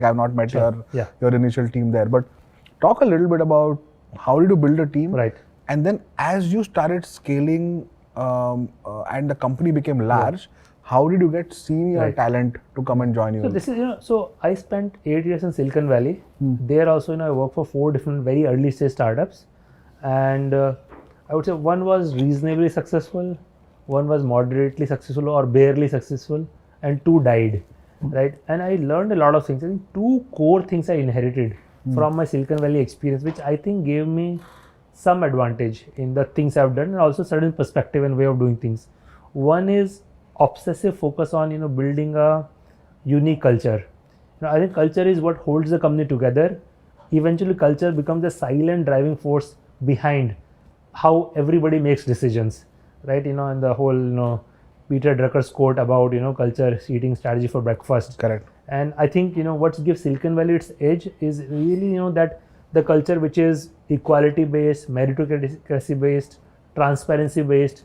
I've not met Sure. your initial team there, but talk a little bit about how did you build a team, Right. and then as you started scaling and the company became large, how did you get senior Right. talent to come and join you? So this is, so I spent 8 years in Silicon Valley. There also, I worked for 4 different very early stage startups, and I would say one was reasonably successful, one was moderately successful or barely successful, and 2 died, right? And I learned a lot of things. I think 2 core things I inherited from my Silicon Valley experience, which I think gave me some advantage in the things I've done, and also certain perspective and way of doing things. One is obsessive focus on building a unique culture. I think culture is what holds the company together. Eventually culture becomes the silent driving force behind how everybody makes decisions, right? And the whole Peter Drucker's quote about culture eating strategy for breakfast. Correct. And I think what gives Silicon Valley its edge is really that the culture which is equality based, meritocracy based, transparency based.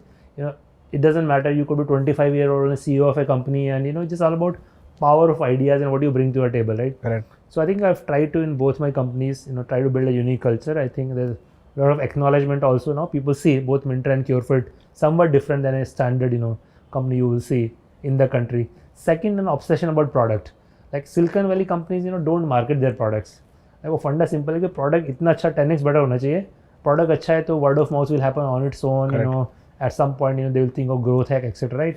It doesn't matter, you could be 25-year-old and CEO of a company, and it's just all about power of ideas and what you bring to a table, right? Correct. So I think I've tried to, in both my companies, try to build a unique culture. I think there's a lot of acknowledgement also now. People see both Myntra and CureFit somewhat different than a standard company you will see in the country. Second, an obsession about product. Like Silicon Valley companies don't market their products. वो फंडा simple है कि product इतना अच्छा 10x better होना चाहिए. Product अच्छा है तो word of mouth will happen on its own. At some point they will think of growth hack, etc., right?